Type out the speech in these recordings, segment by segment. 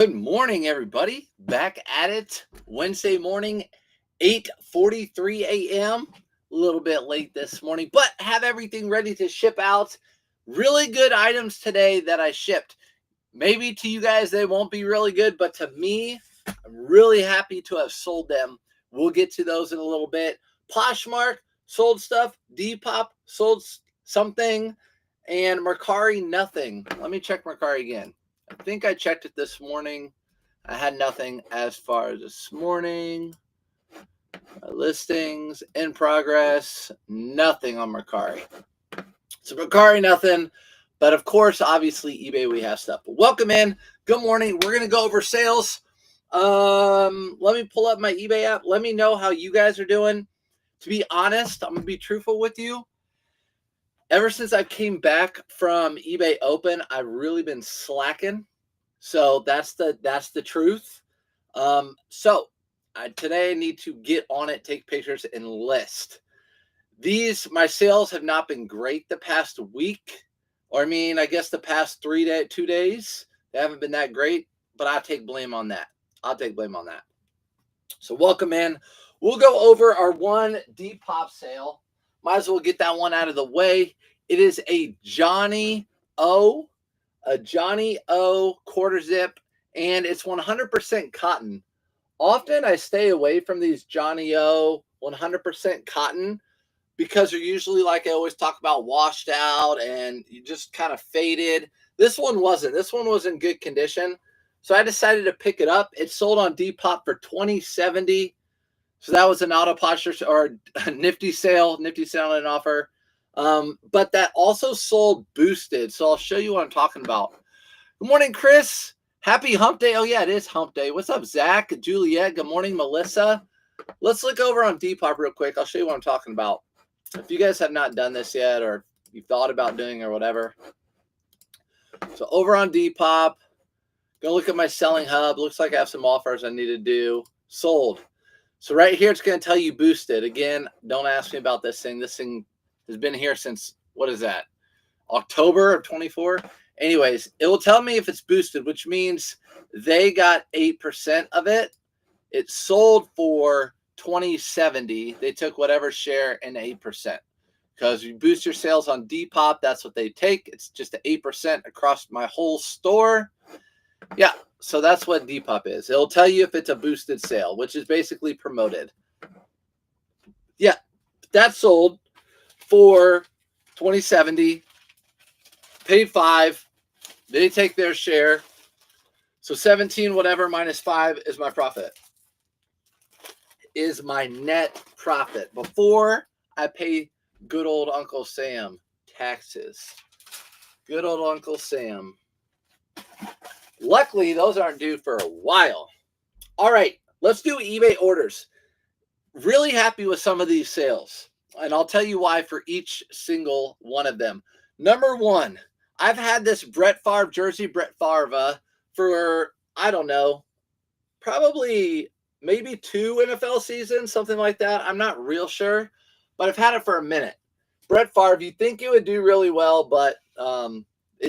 Good morning, everybody. Back at it Wednesday morning, 8:43 a.m. A little bit late this morning, but have everything ready to ship out. Really good items today that I shipped. Maybe to you guys they won't be really good, but to me, I'm really happy to have sold them. We'll get to those in a little bit. Poshmark sold stuff. Depop sold something, and Mercari nothing. Let me check Mercari again. I think I checked it this morning. I had nothing as far as this morning. Listings in progress. Nothing on Mercari. So Mercari, nothing. But of course, obviously, eBay, we have stuff. But welcome in. Good morning. We're going to go over sales. Let me pull up my eBay app. Let me know how you guys are doing. To be honest, I'm going to be truthful with you. Ever since I came back from eBay Open, I've really been slacking. So that's the truth. Today I need to get on it, take pictures, and list. My sales have not been great the past week, or I guess the past 2 days. They haven't been that great, but I'll take blame on that. So welcome in. We'll go over our one Depop sale. Might as well get that one out of the way. It is a Johnny O quarter zip, and it's 100% cotton. Often I stay away from these Johnny O 100% cotton because they're usually, like I always talk about, washed out and you just kind of faded. This one wasn't. This one was in good condition. So I decided to pick it up. It sold on Depop for $20.70. So that was an auto posture or a Nifty sale and an offer. But that also sold boosted. So I'll show you what I'm talking about. Good morning, Chris. Happy hump day. Oh, yeah, it is hump day. What's up, Zach? Juliet. Good morning, Melissa. Let's look over on Depop real quick. I'll show you what I'm talking about. If you guys have not done this yet or you thought about doing or whatever. So over on Depop, go look at my selling hub. Looks like I have some offers I need to do. Sold. So right here, it's going to tell you boosted. Again, don't ask me about this thing. This thing has been here since, what is that? October of 24. Anyways, it will tell me if it's boosted, which means they got 8% of it. It sold for $20.70. They took whatever share in 8%. Because you boost your sales on Depop, that's what they take. It's just 8% across my whole store. Yeah, so that's what Depop is. It'll tell you if it's a boosted sale, which is basically promoted. Yeah, that sold for $20.70. Paid $5. They take their share. So 17 whatever minus 5 is my profit. Is my net profit before I pay good old Uncle Sam taxes. Good old Uncle Sam. Luckily, those aren't due for a while. All right, let's do eBay orders. Really happy with some of these sales, and I'll tell you why for each single one of them. Number one, I've had this Brett Favre jersey, Brett Favre, for, I don't know, probably maybe 2 NFL seasons, something like that. I'm not real sure, but I've had it for a minute. Brett Favre, you think it would do really well, but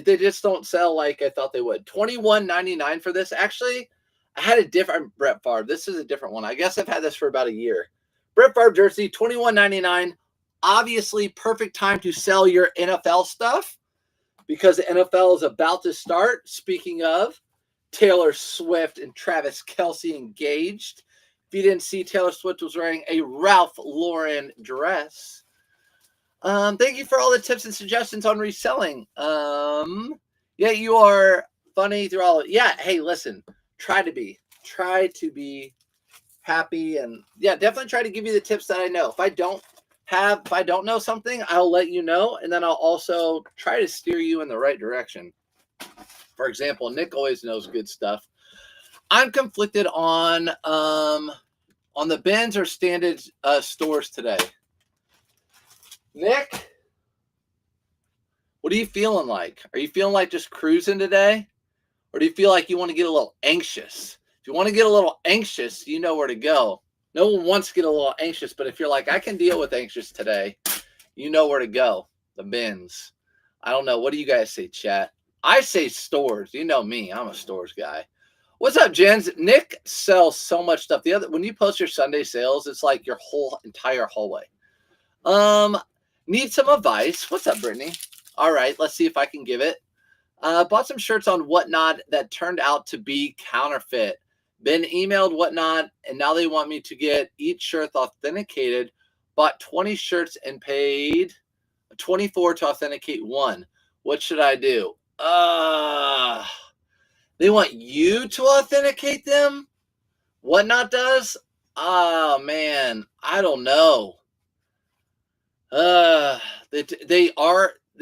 they just don't sell like I thought they would. $21.99 for this. Actually, I had a different Brett Favre. This is a different one. I guess I've had this for about a year. Brett Favre jersey, $21.99. Obviously, perfect time to sell your NFL stuff because the NFL is about to start. Speaking of, Taylor Swift and Travis Kelce engaged. If you didn't see, Taylor Swift was wearing a Ralph Lauren dress. Thank you for all the tips and suggestions on reselling. Yeah, you are funny through all of it. Yeah, hey, listen, try to be happy, and yeah, definitely try to give you the tips that I know. If I don't know something, I'll let you know, and then I'll also try to steer you in the right direction. For example, Nick always knows good stuff. I'm conflicted on the bins or standard stores today. Nick, what are you feeling like? Are you feeling like just cruising today? Or do you feel like you want to get a little anxious? If you want to get a little anxious, you know where to go. No one wants to get a little anxious, but if you're like, I can deal with anxious today, you know where to go. The bins. I don't know. What do you guys say, chat? I say stores. You know me. I'm a stores guy. What's up, Jens? Nick sells so much stuff. When you post your Sunday sales, it's like your whole entire hallway. Need some advice. What's up, Brittany? All right, let's see if I can give it. Bought some shirts on Whatnot that turned out to be counterfeit. Been emailed Whatnot, and now they want me to get each shirt authenticated. Bought 20 shirts and paid 24 to authenticate one. What should I do? They want you to authenticate them? Whatnot does? Oh, man, I don't know. They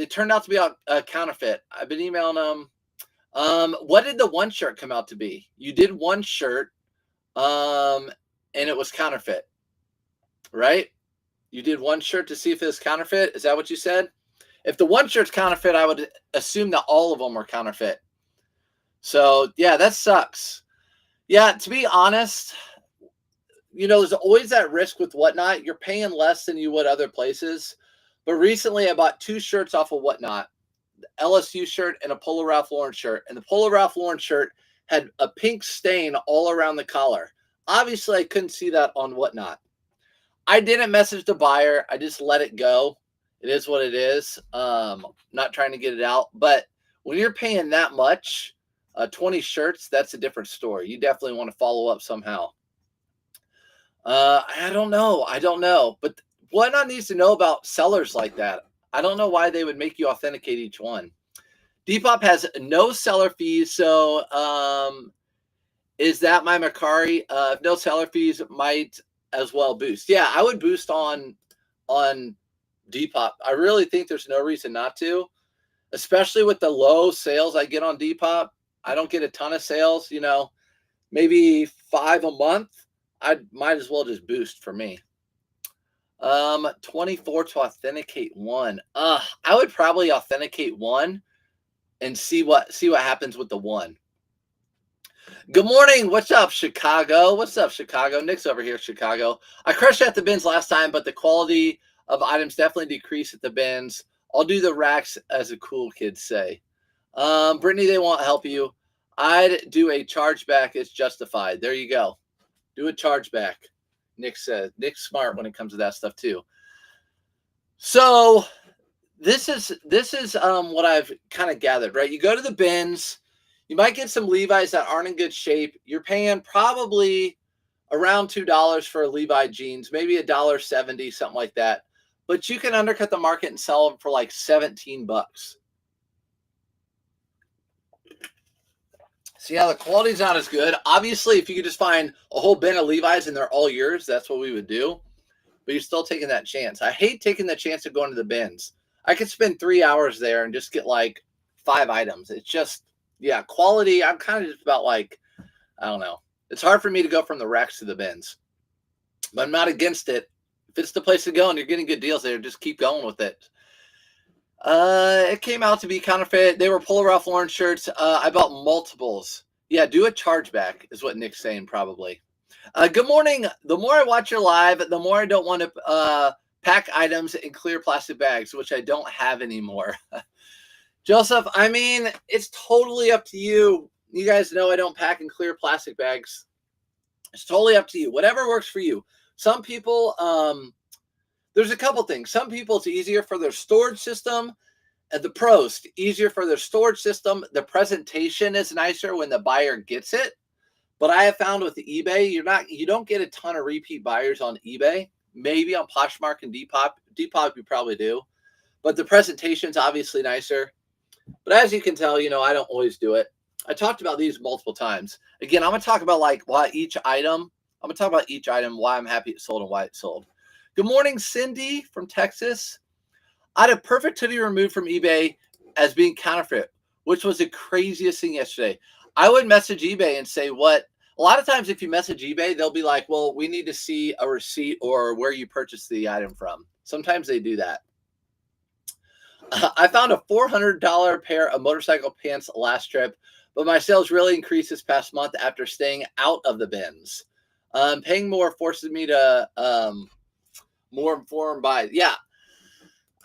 turned out to be a counterfeit. I've been emailing them. What did the one shirt come out to be? You did one shirt, and it was counterfeit, right? You did one shirt to see if it was counterfeit. Is that what you said? If the one shirt's counterfeit, I would assume that all of them were counterfeit. So yeah, that sucks. Yeah, to be honest, there's always that risk with Whatnot. You're paying less than you would other places. But recently I bought 2 shirts off of Whatnot, the LSU shirt and a Polo Ralph Lauren shirt. And the Polo Ralph Lauren shirt had a pink stain all around the collar. Obviously, I couldn't see that on Whatnot. I didn't message the buyer. I just let it go. It is what it is. Not trying to get it out. But when you're paying that much, 20 shirts, that's a different story. You definitely want to follow up somehow. I don't know. But Whatnot needs to know about sellers like that. I don't know why they would make you authenticate each one. Depop has no seller fees. So is that my Macari? No seller fees might as well boost. Yeah, I would boost on Depop. I really think there's no reason not to, especially with the low sales I get on Depop. I don't get a ton of sales, maybe 5 a month. I might as well just boost for me. 24 to authenticate one. I would probably authenticate one and see what happens with the one. Good morning. What's up, Chicago? What's up, Chicago? Nick's over here, Chicago. I crushed at the bins last time, but the quality of items definitely decreased at the bins. I'll do the racks, as the cool kids say. Brittany, they won't help you. I'd do a chargeback. It's justified. There you go. Do a chargeback. Nick said. Nick's smart when it comes to that stuff too. So this is what I've kind of gathered, right? You go to the bins. You might get some Levi's that aren't in good shape. You're paying probably around $2 for a Levi jeans, maybe $1.70, something like that. But you can undercut the market and sell them for like $17. See how the quality's not as good. Obviously, if you could just find a whole bin of Levi's and they're all yours, that's what we would do. But you're still taking that chance. I hate taking the chance of going to the bins. I could spend 3 hours there and just get like 5 items. It's just, yeah, quality. I'm kind of just about like, I don't know. It's hard for me to go from the racks to the bins. But I'm not against it. If it's the place to go and you're getting good deals there, just keep going with it. It came out to be counterfeit. They were Polo Ralph Lauren shirts. I bought multiples. Yeah, do a chargeback is what Nick's saying probably. Good morning. The more I watch your live, the more I don't want to pack items in clear plastic bags, which I don't have anymore. Joseph, I mean, it's totally up to you. You guys know I don't pack in clear plastic bags. It's totally up to you. Whatever works for you. Some people, there's a couple things. Some people, it's easier for their storage system. And the pros, easier for their storage system. The presentation is nicer when the buyer gets it. But I have found with the eBay, you don't get a ton of repeat buyers on eBay. Maybe on Poshmark and Depop. Depop you probably do. But the presentation's obviously nicer. But as you can tell, I don't always do it. I talked about these multiple times. Again, I'm going to talk about why each item, why I'm happy it sold and why it sold. Good morning, Cindy from Texas. I had a perfect hoodie removed from eBay as being counterfeit, which was the craziest thing yesterday. I would message eBay and say what. A lot of times if you message eBay, they'll be like, well, we need to see a receipt or where you purchased the item from. Sometimes they do that. I found a $400 pair of motorcycle pants last trip, but my sales really increased this past month after staying out of the bins. Paying more forces me to more informed buy. Yeah.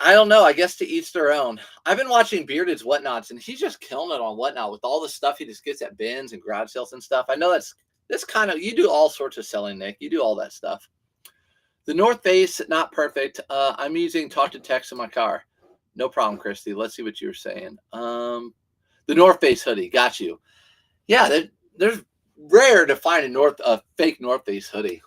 I don't know. I guess to each their own. I've been watching Bearded's Whatnots, and he's just killing it on Whatnot with all the stuff he just gets at bins and garage sales and stuff. I know that's kind of, you do all sorts of selling, Nick. You do all that stuff. The North Face, not perfect. I'm using talk to text in my car. No problem, Christy. Let's see what you were saying. The North Face hoodie, got you. Yeah, there's rare to find a fake North Face hoodie.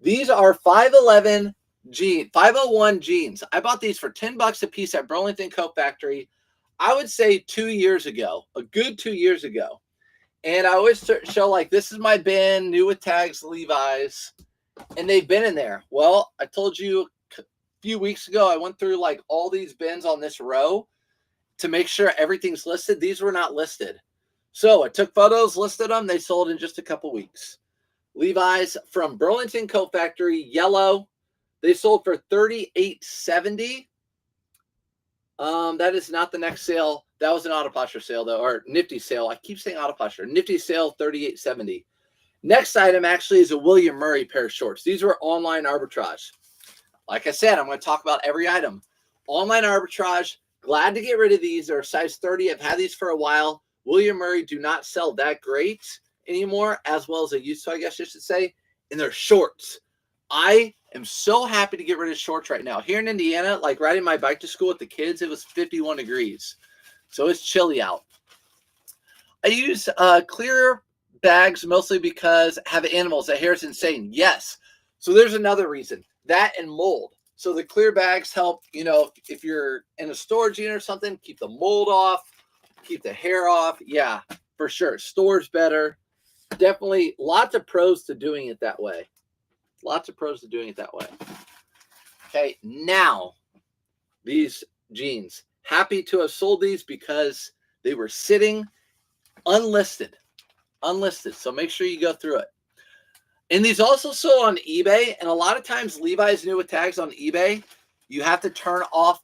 These are 501 jeans. I bought these for $10 a piece at Burlington Coat Factory. I would say 2 years ago, a good 2 years ago. And I always show like, this is my bin, new with tags, Levi's, and they've been in there. Well, I told you a few weeks ago, I went through like all these bins on this row to make sure everything's listed. These were not listed. So I took photos, listed them. They sold in just a couple weeks. Levi's from Burlington Coat Factory, yellow. They sold for $38.70. That is not the next sale. That was an auto posture sale, though, or Nifty sale. I keep saying auto posture. Nifty sale, $38.70. Next item actually is a William Murray pair of shorts. These were online arbitrage. Like I said, I'm going to talk about every item. Online arbitrage. Glad to get rid of these. They're size 30. I've had these for a while. William Murray do not sell that great anymore, as well as they used to, I guess you should say. And they're shorts. I am so happy to get rid of shorts right now. Here in Indiana, like riding my bike to school with the kids, it was 51 degrees. So it's chilly out. I use clear bags mostly because I have animals. That hair is insane. Yes. So there's another reason. That and mold. So the clear bags help, you know, if you're in a storage unit or something, keep the mold off, keep the hair off. Yeah, for sure. Storage better. Definitely lots of pros to doing it that way. Lots of pros to doing it that way. Okay, now these jeans. Happy to have sold these because they were sitting unlisted. Unlisted. So make sure you go through it. And these also sold on eBay. And a lot of times Levi's new with tags on eBay, you have to turn off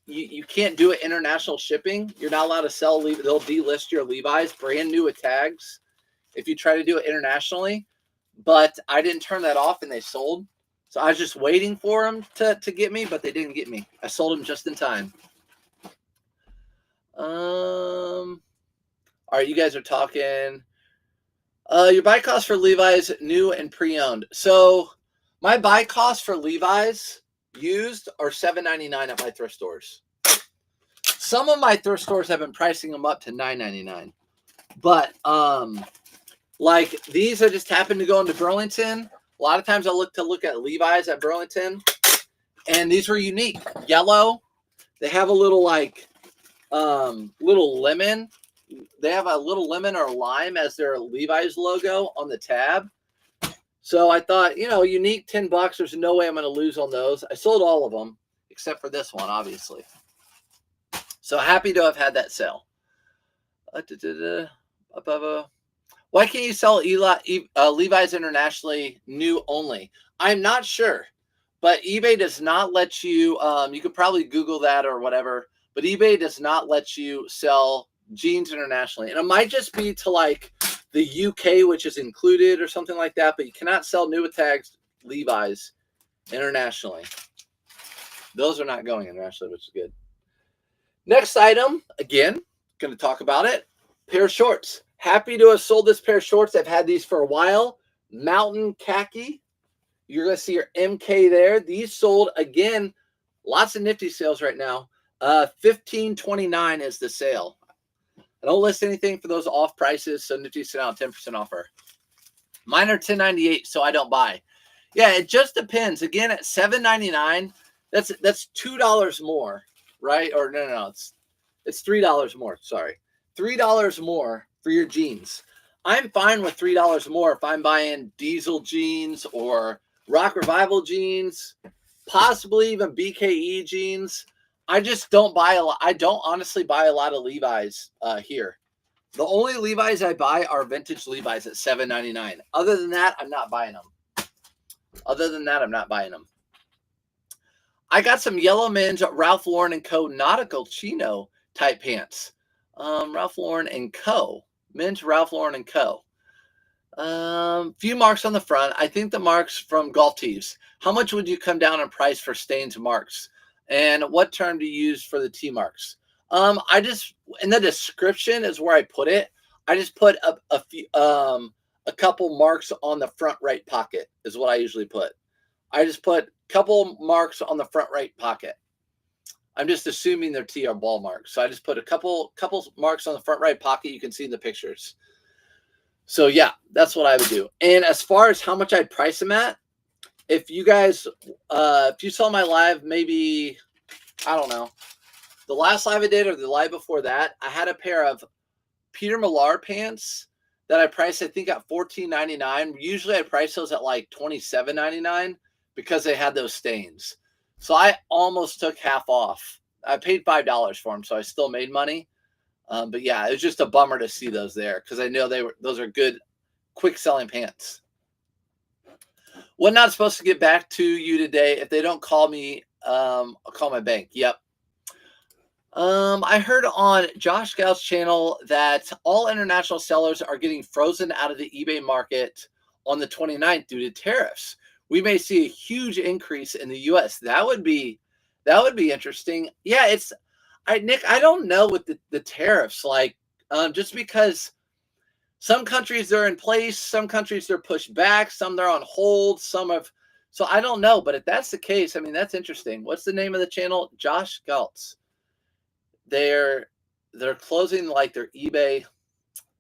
you can't do it international shipping. You're not allowed to sell. They'll delist your Levi's brand new with tags if you try to do it internationally. But I didn't turn that off and they sold. So I was just waiting for them to get me, but they didn't get me. I sold them just in time. All right, you guys are talking. Your buy cost for Levi's new and pre-owned. So my buy cost for Levi's used are $7.99 at my thrift stores. Some of my thrift stores have been pricing them up to $9.99. But like these, I just happened to go into Burlington. A lot of times I look at Levi's at Burlington, and these were unique. Yellow. They have a little like little lemon. They have a little lemon or lime as their Levi's logo on the tab. So I thought, you know, unique, $10. There's no way I'm going to lose on those. I sold all of them except for this one, obviously. So happy to have had that sale. Why can't you sell Levi's internationally new only? I'm not sure, but eBay does not let you. You could probably Google that or whatever, but eBay does not let you sell jeans internationally. And it might just be to like the UK, which is included or something like that, but you cannot sell new with tags Levi's internationally. Those are not going internationally, which is good. Next item, again, going to talk about it. Pair of shorts. Happy to have sold this pair of shorts. I've had these for a while. Mountain khaki. You're going to see your MK there. These sold, again, lots of Nifty sales right now. $15.29 is the sale. I don't list anything for those off prices, so Nifty's sent out 10% offer. Mine are $10.98, so I don't buy. Yeah, it just depends. Again, at $7.99, that's $2 more, right? Or no, it's $3 more. Sorry, $3 more for your jeans. I'm fine with $3 more if I'm buying diesel jeans or Rock Revival jeans, possibly even BKE jeans. I just don't buy a lot. I don't honestly buy a lot of Levi's here. The only Levi's I buy are vintage Levi's at $7.99. Other than that, I'm not buying them. I got some yellow men's Ralph Lauren & Co. nautical chino type pants. Ralph Lauren & Co. Men's Ralph Lauren & Co. Few marks on the front. I think the marks from golf tees. How much would you come down in price for stains marks? And what term do you use for the T marks? I just, in the description is where I put it. I just put a couple marks on the front right pocket is what I usually put. I just put a couple marks on the front right pocket. I'm just assuming they're TR ball marks. So I just put a couple marks on the front right pocket. You can see in the pictures. So yeah, that's what I would do. And as far as how much I'd price them at, if you guys, if you saw my live, maybe, I don't know, the last live I did or the live before that, I had a pair of Peter Millar pants that I priced, I think, at $14.99. Usually I price those at like $27.99 because they had those stains. So I almost took half off. I paid $5 for them, so I still made money. But yeah, it was just a bummer to see those there because I know those are good, quick selling pants. What not supposed to get back to you today if they don't call me? I'll call my bank. Yep. I heard on Josh Gall's channel that all international sellers are getting frozen out of the eBay market on the 29th due to tariffs. We may see a huge increase in the US. That would be interesting. Yeah, Nick, I don't know with the tariffs, like, just because some countries they're in place, some countries they're pushed back, some they're on hold, so I don't know. But if that's the case, I mean, that's interesting. What's the name of the channel? Josh Galtz. They're closing like their eBay.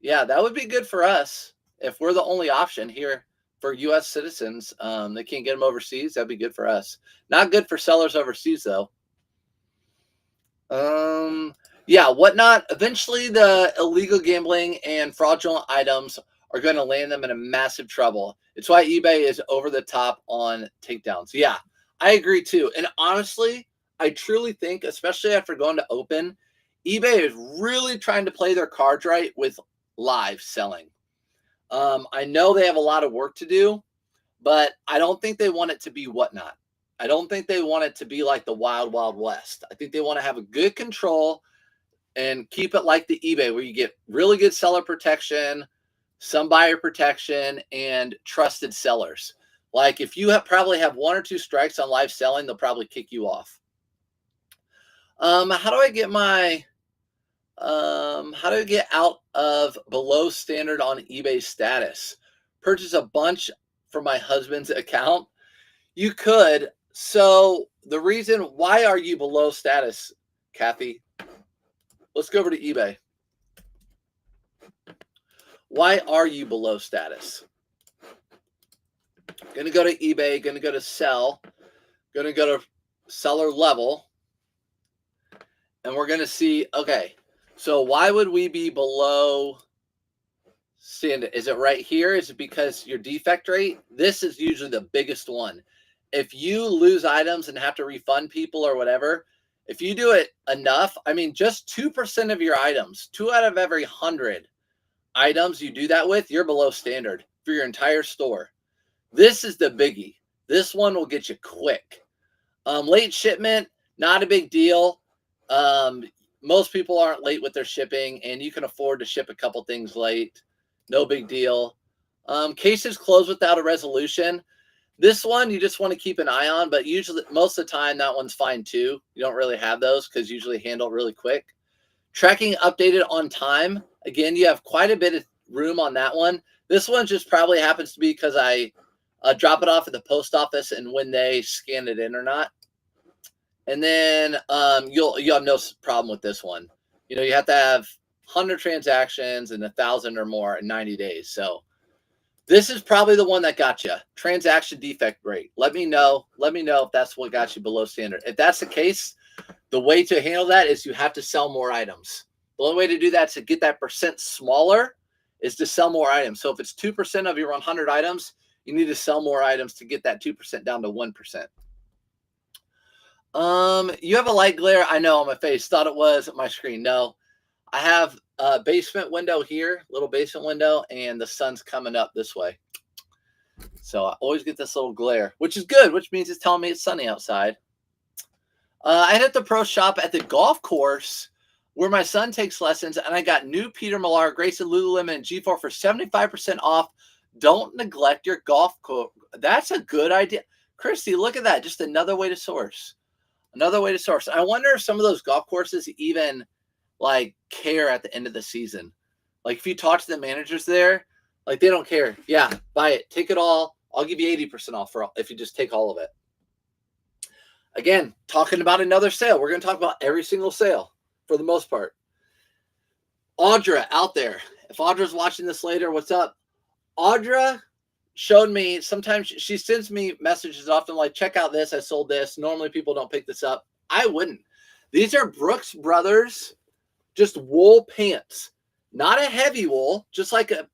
Yeah, that would be good for us if we're the only option here for U.S. citizens. They can't get them overseas. That'd be good for us. Not good for sellers overseas, though. Yeah, whatnot. Eventually, the illegal gambling and fraudulent items are going to land them in a massive trouble. It's why eBay is over the top on takedowns. Yeah, I agree too. And honestly, I truly think, especially after going to open, eBay is really trying to play their cards right with live selling. I know they have a lot of work to do, but I don't think they want it to be whatnot. I don't think they want it to be like the Wild Wild West. I think they want to have a good control and keep it like the eBay where you get really good seller protection, some buyer protection, and trusted sellers. Like if you probably have 1 or 2 strikes on live selling, they'll probably kick you off. How do I get out of below standard on eBay status? Purchase a bunch for my husband's account. You could. So the reason, why are you below status, Kathy? Let's go over to eBay. Why are you below status? Going to go to eBay, going to go to sell, going to go to seller level, and we're going to see, okay, so why would we be below standard? Is it right here? Is it because your defect rate? This is usually the biggest one. If you lose items and have to refund people or whatever, if you do it enough, I mean, just 2% of your items, 2 out of every 100 items you do that with, you're below standard for your entire store. This is the biggie. This one will get you quick. Late shipment, not a big deal. Most people aren't late with their shipping, and you can afford to ship a couple things late. No big deal. Cases closed without a resolution. This one you just want to keep an eye on, but usually most of the time that one's fine too. You don't really have those because usually handle really quick. Tracking updated on time. Again, you have quite a bit of room on that one. This one just probably happens to be because I drop it off at the post office and when they scan it in or not. And then you'll have no problem with this one. You know, you have to have 100 transactions and 1,000 or more in 90 days. So this is probably the one that got you. Transaction defect rate. Let me know. Let me know if that's what got you below standard. If that's the case, the way to handle that is you have to sell more items. The only way to do that to get that percent smaller is to sell more items. So if it's 2% of your 100 items, you need to sell more items to get that 2% down to 1%. You have a light glare. I know on my face. Thought it was my screen. No, I have a basement window here, little basement window, and the sun's coming up this way. So I always get this little glare, which is good, which means it's telling me it's sunny outside. I hit the pro shop at the golf course where my son takes lessons, and I got new Peter Millar, Grayson, Lululemon, and G4 for 75% off. Don't neglect your golf course. That's a good idea. Christy, look at that. Just another way to source. Another way to source. I wonder if some of those golf courses even like care at the end of the season. Like if you talk to the managers there, like they don't care. Yeah, buy it, take it all. I'll give you 80% off for all, if you just take all of it. Again, talking about another sale. We're going to talk about every single sale for the most part. Audra out there. If Audra's watching this later, what's up? Audra showed me, sometimes she sends me messages often like, check out this, I sold this. Normally people don't pick this up. I wouldn't. These are Brooks Brothers, just wool pants. Not a heavy wool, just like a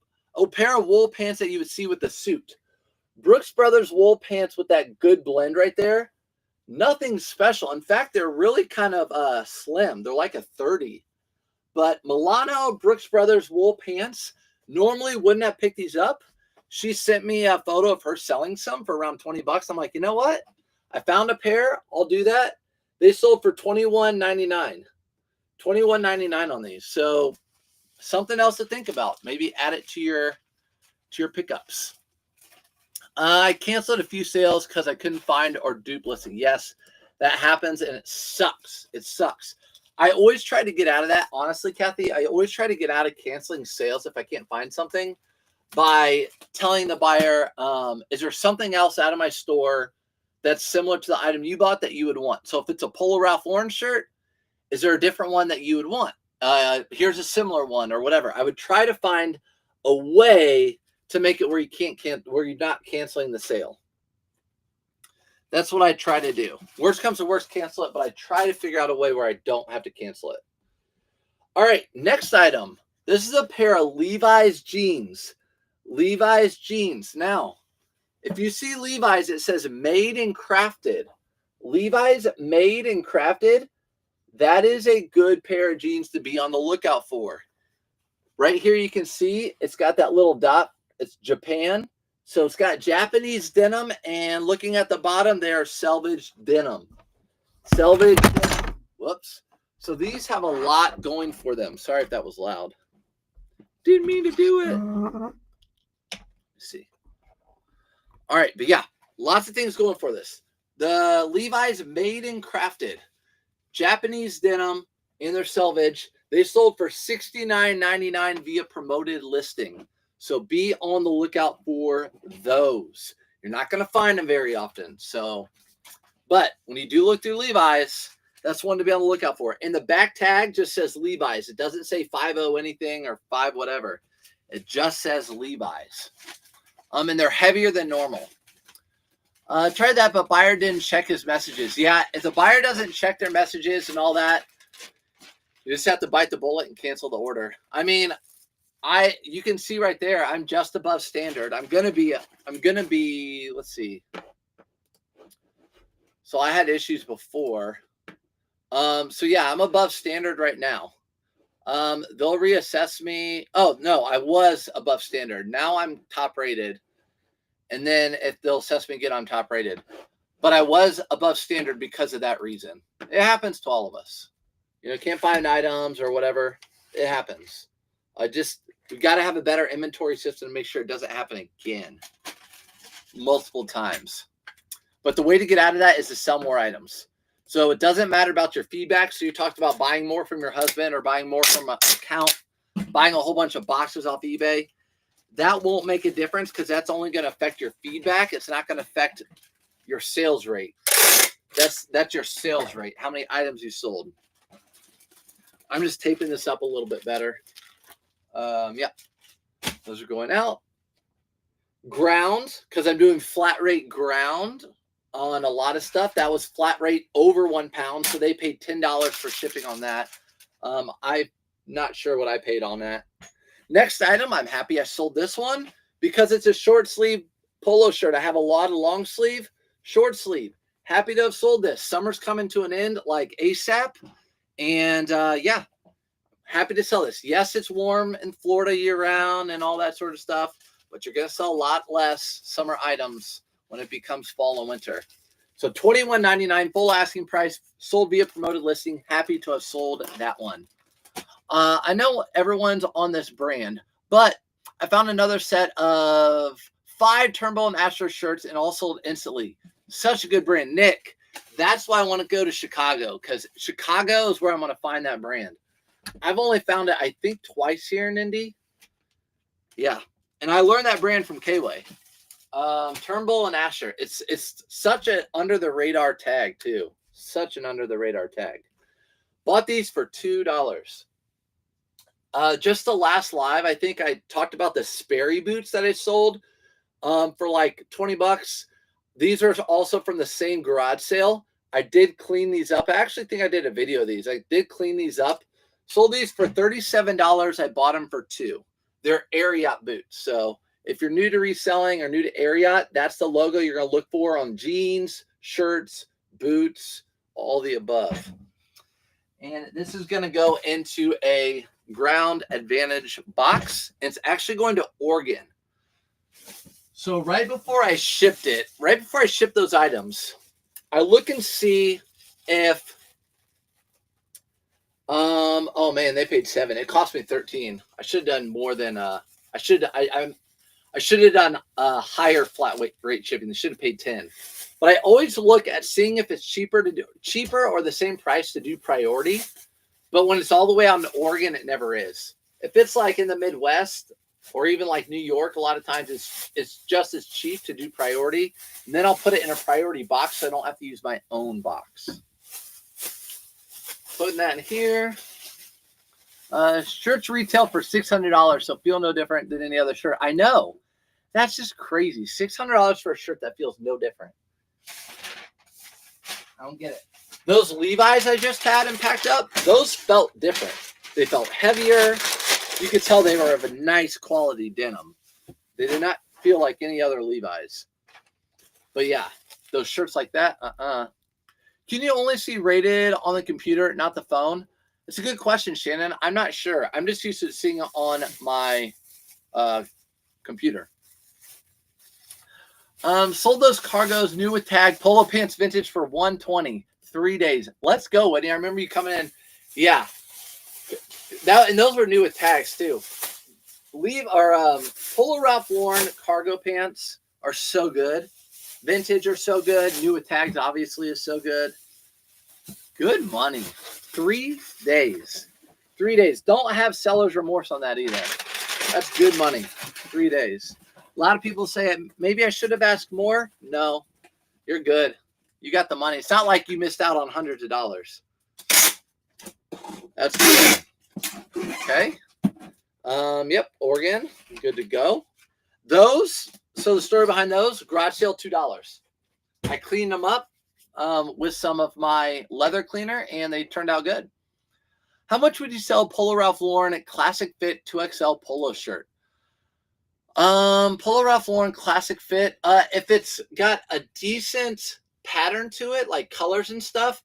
pair of wool pants that you would see with the suit. Brooks Brothers wool pants with that good blend right there. Nothing special. In fact, they're really kind of slim. They're like a 30. But Milano Brooks Brothers wool pants, normally wouldn't have picked these up. She sent me a photo of her selling some for around 20 bucks. I'm like, you know what? I found a pair. I'll do that. They sold for $21.99. $21.99 on these. So something else to think about. Maybe add it to your pickups. I canceled a few sales because I couldn't find or dupe listing. Yes, that happens and it sucks. It sucks. I always try to get out of that. Honestly, Kathy, I always try to get out of canceling sales if I can't find something by telling the buyer, is there something else out of my store that's similar to the item you bought that you would want? So if it's a Polo Ralph Lauren shirt, is there a different one that you would want? Here's a similar one or whatever. I would try to find a way to make it where where you're not canceling the sale. That's what I try to do. Worst comes to worst, cancel it, but I try to figure out a way where I don't have to cancel it. All right, next item. This is a pair of Levi's jeans. Levi's jeans. Now, if you see Levi's, it says made and crafted. Levi's made and crafted. That is a good pair of jeans to be on the lookout for. Right here, you can see it's got that little dot. It's Japan. So it's got Japanese denim, and looking at the bottom, they are selvage denim. Selvage denim. Whoops. So these have a lot going for them. Sorry if that was loud. Didn't mean to do it. Let's see. All right, but yeah, lots of things going for this. The Levi's made and crafted. Japanese denim in their selvage. They sold for $69.99 via promoted listing. So be on the lookout for those. You're not going to find them very often. So, but when you do look through Levi's, that's one to be on the lookout for. And the back tag just says Levi's. It doesn't say 50 anything or 5 whatever. It just says Levi's. And they're heavier than normal. Tried that, but buyer didn't check his messages. Yeah, if the buyer doesn't check their messages and all that, you just have to bite the bullet and cancel the order. I mean, you can see right there, I'm just above standard. I'm gonna be, let's see. So I had issues before. So yeah, I'm above standard right now. They'll reassess me. Oh no, I was above standard. Now I'm top rated. And then if they'll assess me again, I'm top rated. But I was above standard because of that reason. It happens to all of us. You know, can't find items or whatever. It happens. We got to have a better inventory system to make sure it doesn't happen again multiple times. But the way to get out of that is to sell more items. So it doesn't matter about your feedback. So you talked about buying more from your husband or buying more from an account, buying a whole bunch of boxes off eBay. That won't make a difference because that's only going to affect your feedback. It's not going to affect your sales rate. That's your sales rate, how many items you sold. I'm just taping this up a little bit better. Yeah, those are going out. Ground, because I'm doing flat rate ground on a lot of stuff. That was flat rate over £1, so they paid $10 for shipping on that. I'm not sure what I paid on that. Next item, I'm happy I sold this one because it's a short sleeve polo shirt. I have a lot of long sleeve, short sleeve. Happy to have sold this. Summer's coming to an end like ASAP. And yeah, happy to sell this. Yes, it's warm in Florida year round and all that sort of stuff, but you're going to sell a lot less summer items when it becomes fall and winter. So $21.99 full asking price, sold via promoted listing. Happy to have sold that one. I know everyone's on this brand, but I found another set of 5 Turnbull and Astro shirts and all sold instantly. Such a good brand. Nick, That's why I want to go to Chicago, because Chicago is where I'm going to find that brand. I've only found it, I think, twice here in Indy. Yeah. And I learned that brand from K-Way. Turnbull and Asher. It's such an under the radar tag too. Such an under the radar tag. Bought these for $2. Just the last live, I think I talked about the Sperry boots that I sold for like $20. These are also from the same garage sale. I did clean these up. I actually think I did a video of these. I did clean these up. Sold these for $37. I bought them for $2. They're Ariat boots. So if you're new to reselling or new to Ariat, that's the logo you're going to look for on jeans, shirts, boots, all the above. And this is going to go into a Ground Advantage box. It's actually going to Oregon. So right before I shipped it, right before I shipped those items, I look and see if, oh man, they paid $7. It cost me $13. I should have done more than, I should have done a higher flat rate shipping. They should have paid $10. But I always look at seeing if it's cheaper or the same price to do priority. But when it's all the way out in Oregon, it never is. If it's like in the Midwest or even like New York, a lot of times it's just as cheap to do priority. And then I'll put it in a priority box so I don't have to use my own box. Putting that in here. Shirts retail for $600, so feel no different than any other shirt. I know. That's just crazy. $600 for a shirt that feels no different. I don't get it. Those Levi's I just had and packed up, those felt different. They felt heavier. You could tell they were of a nice quality denim. They did not feel like any other Levi's. But yeah, those shirts like that, Can you only see rated on the computer, not the phone? It's a good question, Shannon. I'm not sure. I'm just used to seeing it on my computer. Sold those cargos, new with tag, polo pants vintage for $120. 3 days. Let's go, Whitney. I remember you coming in. Yeah. And those were new with tags too. Polo Ralph Lauren cargo pants are so good. Vintage are so good. New with tags obviously is so good. Good money. 3 days. 3 days. Don't have seller's remorse on that either. That's good money. 3 days. A lot of people say maybe I should have asked more. No, you're good. You got the money. It's not like you missed out on hundreds of dollars. That's good. Okay. Yep, Oregon. Good to go. Those, so the story behind those, garage sale, $2. I cleaned them up with some of my leather cleaner, and they turned out good. How much would you sell Polo Ralph Lauren Classic Fit 2XL polo shirt? Polo Ralph Lauren Classic Fit, if it's got a decent pattern to it, like colors and stuff,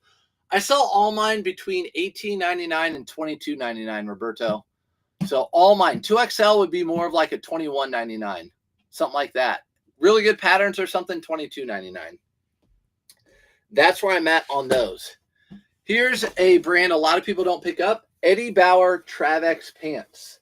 I sell all mine between $18.99 and $22.99, Roberto. So all mine. 2XL would be more of like a $21.99, something like that. Really good patterns or something, $22.99. That's where I'm at on those. Here's a brand a lot of people don't pick up. Eddie Bauer Travex pants.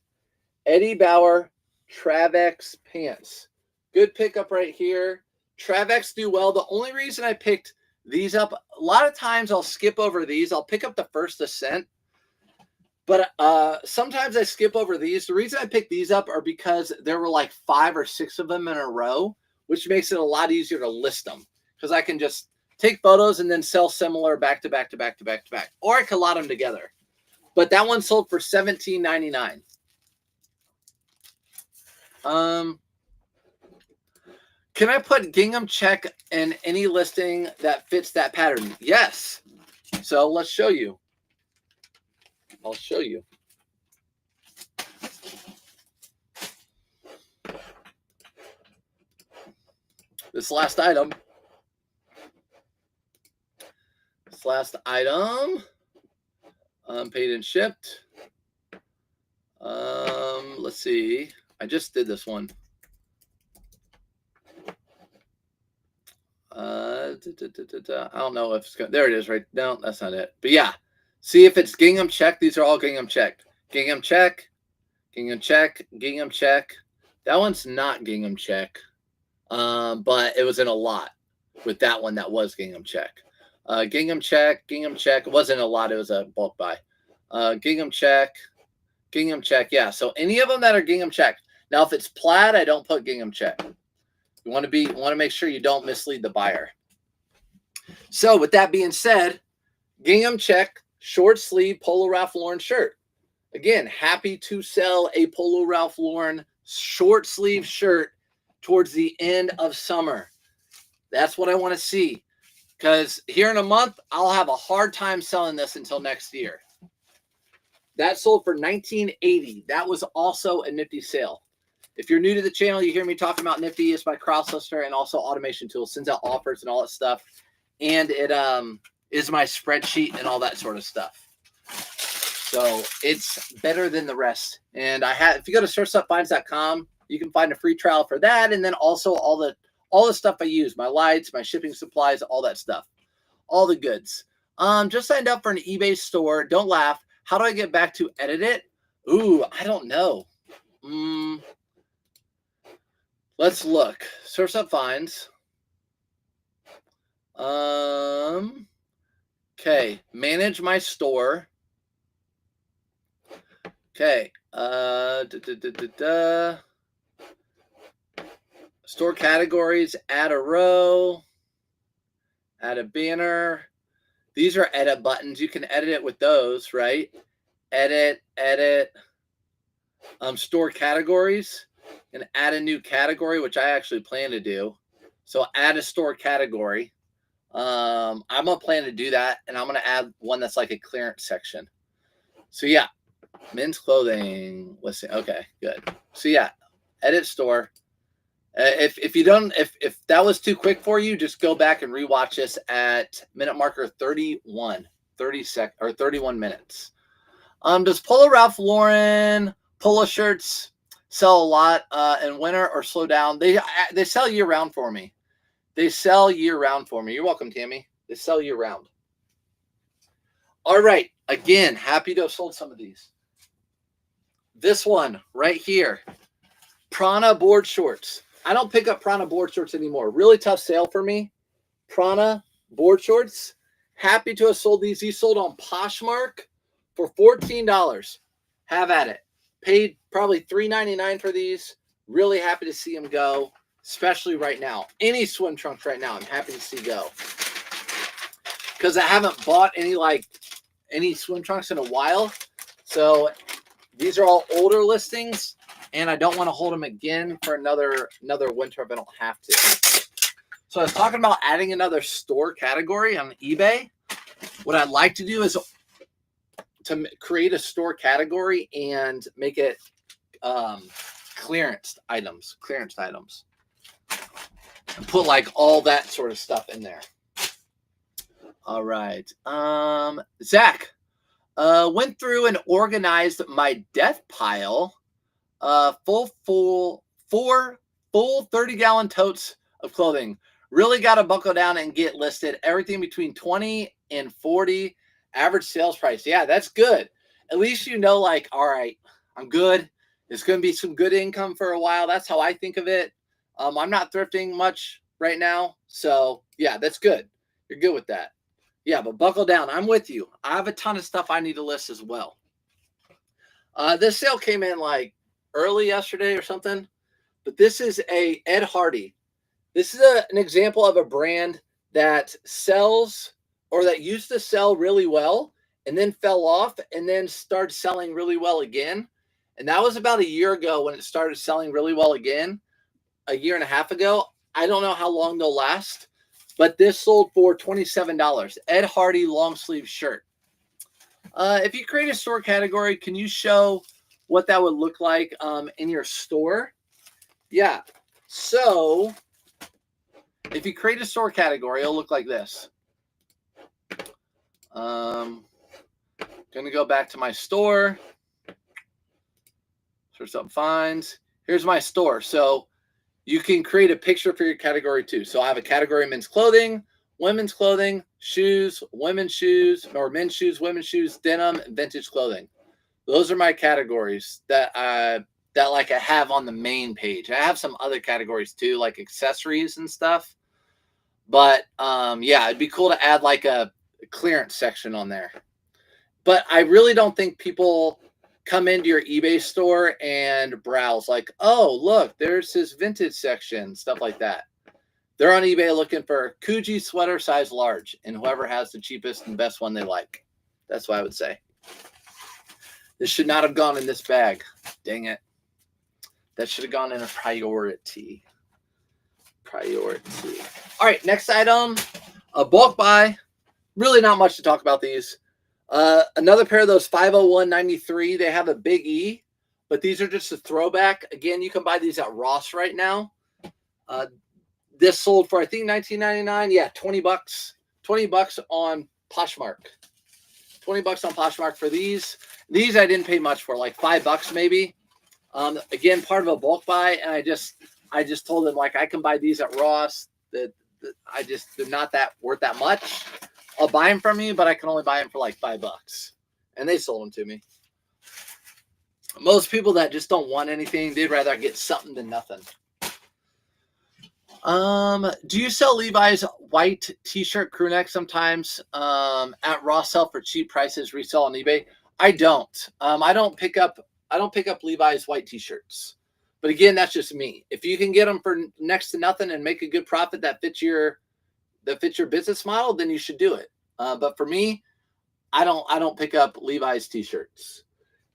Eddie Bauer Travex pants. Good pickup right here. Travex do well. The only reason I picked these up, a lot of times I'll skip over these. I'll pick up the first ascent. But sometimes I skip over these. The reason I picked these up are because there were like 5 or 6 of them in a row, which makes it a lot easier to list them. Because I can just take photos and then sell similar back to back to back to back to back. Or I can lot them together. But that one sold for $17.99. Can I put gingham check in any listing that fits that pattern? Yes. So let's show you. I'll show you. This last item. Paid and shipped. Let's see. I just did this one. I don't know if it's going. There it is, right? No, that's not it. But yeah, see if it's gingham check. These are all gingham checked. Gingham check, gingham check, gingham check. That one's not gingham check, but it was in a lot with that one that was gingham check. Gingham check. It wasn't a lot. It was a bulk buy. Gingham check. Yeah. So any of them that are gingham check. Now, if it's plaid, I don't put gingham check. You want to make sure you don't mislead the buyer. So with that being said, gingham check, short sleeve Polo Ralph Lauren shirt. Again, happy to sell a Polo Ralph Lauren short sleeve shirt towards the end of summer. That's what I want to see, because here in a month, I'll have a hard time selling this until next year. That sold for $19.80. That was also a Nifty sale. If you're new to the channel, you hear me talking about Nifty. It's my cross lister and also automation tool. Sends out offers and all that stuff. And it is my spreadsheet and all that sort of stuff. So it's better than the rest. And if you go to searchstopfinds.com, you can find a free trial for that. And then also all the stuff I use, my lights, my shipping supplies, all that stuff, all the goods. Just signed up for an eBay store. Don't laugh. How do I get back to edit it? Ooh, I don't know. Let's look. Source up finds. Okay. Manage my store. Okay. Store categories. Add a row. Add a banner. These are edit buttons. You can edit it with those, right? Edit. Store categories. And add a new category, which I actually plan to do. So add a store category. I'm going to plan to do that. And I'm going to add one that's like a clearance section. So yeah, men's clothing. Let's see. Okay, good. So yeah, edit store. If that was too quick for you, just go back and rewatch this at minute marker 31 minutes. Does Polo Ralph Lauren polo shirts sell a lot in winter or slow down? They sell year round for me. You're welcome, Tammy. They sell year round. All right. Again, happy to have sold some of these. This one right here, Prana board shorts. I don't pick up Prana board shorts anymore. Really tough sale for me. Prana board shorts. Happy to have sold these. These sold on Poshmark for $14. Have at it. Paid probably $3.99 for these. Really happy to see them go, especially right now. Any swim trunks right now, I'm happy to see go. Because I haven't bought any swim trunks in a while. So these are all older listings, and I don't want to hold them again for another winter if I don't have to. So I was talking about adding another store category on eBay. What I'd like to do is to create a store category and make it clearance items, and put like all that sort of stuff in there. All right. Zach, went through and organized my death pile. Four full 30-gallon totes of clothing. Really got to buckle down and get listed. Everything between 20 and 40. Average sales price. Yeah, that's good. At least you know, like, all right, I'm good. It's going to be some good income for a while. That's how I think of it. I'm not thrifting much right now. So, yeah, that's good. You're good with that. Yeah, but buckle down. I'm with you. I have a ton of stuff I need to list as well. This sale came in like early yesterday or something. But this is a Ed Hardy. This is an example of a brand that sells or that used to sell really well and then fell off and then started selling really well again. And that was about a year ago when it started selling really well again, a year and a half ago. I don't know how long they'll last, but this sold for $27. Ed Hardy long sleeve shirt. If you create a store category, can you show what that would look like in your store? Yeah. So if you create a store category, it'll look like this. Going to go back to my store. Search up finds. Here's my store. So you can create a picture for your category too. So I have a category men's clothing, women's clothing, shoes, women's shoes, or men's shoes, women's shoes, denim, and vintage clothing. Those are my categories that I have on the main page. I have some other categories too, like accessories and stuff. But yeah, it'd be cool to add like a clearance section on there. But I really don't think people come into your eBay store and browse like, oh, look, there's this vintage section, stuff like that. They're on eBay looking for Kuji sweater size large, and whoever has the cheapest and best one they like. That's what I would say. This should not have gone in this bag. Dang it. That should have gone in a priority. Priority. All right, next item, a bulk buy. Really not much to talk about these. Another pair of those 501.93. They have a big E, but these are just a throwback. Again, you can buy these at Ross right now. This sold for, I think, $19.99. Yeah, $20. $20 on Poshmark. $20 on Poshmark for these. These I didn't pay much for, like $5 maybe. Again, part of a bulk buy, and I just told them, like, I can buy these at Ross. They're not that worth that much. I'll buy them from you, but I can only buy them for like $5. And they sold them to me. Most people that just don't want anything, they'd rather get something than nothing. Do you sell Levi's white t-shirt crew neck sometimes at Ross, sell for cheap prices, resell on eBay? I don't. I don't pick up Levi's white t-shirts. But again, that's just me. If you can get them for next to nothing and make a good profit that fits your business model, then you should do it. But for me, I don't pick up Levi's t-shirts.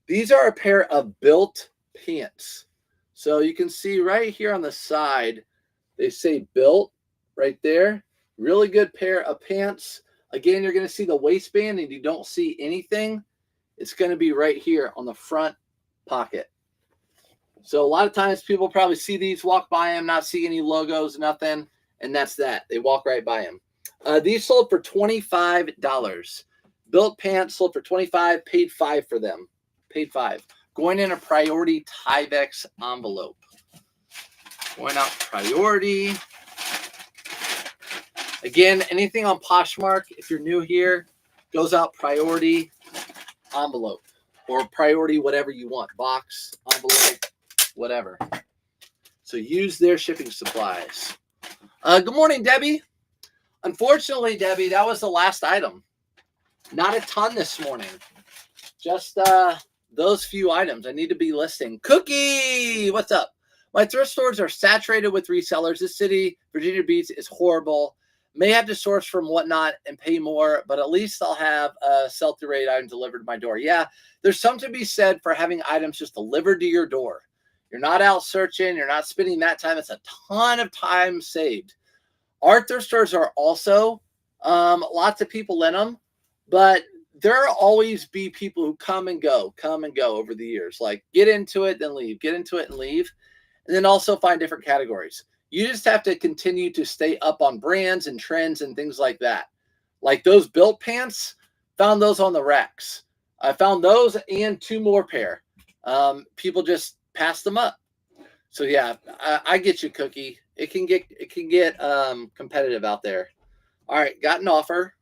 These are a pair of built pants. So you can see right here on the side, they say built right there. Really good pair of pants. Again, you're going to see the waistband and you don't see anything. It's going to be right here on the front pocket. So a lot of times people probably see these, walk by them, not see any logos, nothing. And that's that. They walk right by them. These sold for $25. Built pants sold for $25. Paid $5 for them. Paid $5. Going in a priority Tyvek envelope. Going out priority. Again, anything on Poshmark, if you're new here, goes out priority envelope or priority whatever you want. Box, envelope, whatever. So use their shipping supplies. Good morning, Debbie. Unfortunately, Debbie, that was the last item. Not a ton this morning. Just those few items. I need to be listing. Cookie, what's up? My thrift stores are saturated with resellers. This city, Virginia Beach, is horrible. May have to source from whatnot and pay more, but at least I'll have a sell-through rate item delivered to my door. Yeah, there's something to be said for having items just delivered to your door. You're not out searching. You're not spending that time. It's a ton of time saved. Our thrift stores are also lots of people in them, but there'll always be people who come and go over the years. Like get into it, then leave. Get into it and leave. And then also find different categories. You just have to continue to stay up on brands and trends and things like that. Like those built pants, found those on the racks. I found those and 2 more pair. People just passed them up. So yeah, I get you, Cookie. It can get competitive out there. All right, got an offer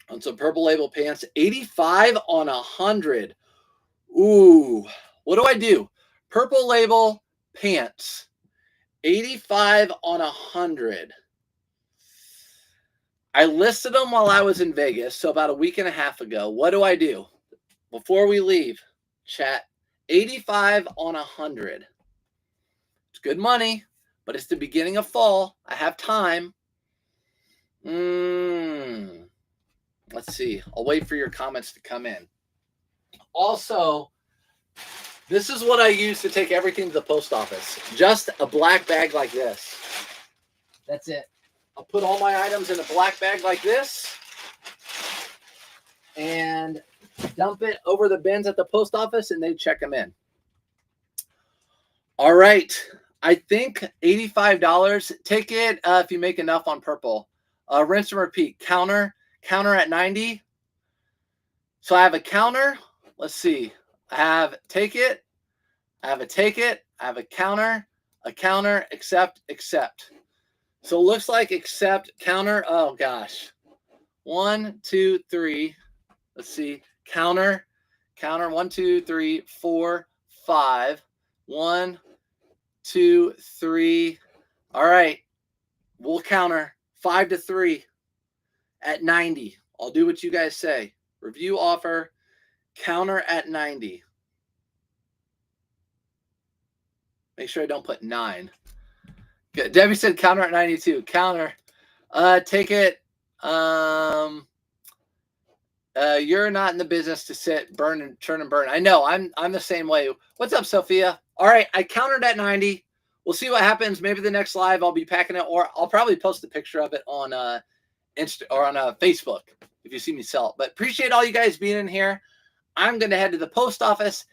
on some Purple Label pants. 85 on 100. Ooh, what do? Purple Label pants. 85 on 100. I listed them while I was in Vegas, so about a week and a half ago. What do? Before we leave, chat, 85 on 100. It's good money, but it's the beginning of fall. I have time. Let's see. I'll wait for your comments to come in. Also, this is what I use to take everything to the post office. Just a black bag like this. That's it. I'll put all my items in a black bag like this and dump it over the bins at the post office, and they check them in. All right. I think $85. Take it if you make enough on Purple. Rinse and repeat. Counter at 90. So I have a counter. Let's see. I have take it. I have a take it. I have a counter, accept. So it looks like accept, counter. Oh gosh. 1, 2, 3. Let's see. Counter. 1, 2, 3, 4, 5. 1, 2, 3. All right. We'll counter 5-3 at 90. I'll do what you guys say. Review offer, counter at 90. Make sure I don't put 9. Good. Debbie said counter at 92. Counter. Take it. You're not in the business to sit, burn, and turn and burn. I know. I'm the same way. What's up, Sophia? All right. I countered at 90. We'll see what happens. Maybe the next live I'll be packing it, or I'll probably post a picture of it on Insta or on Facebook if you see me sell it. But appreciate all you guys being in here. I'm going to head to the post office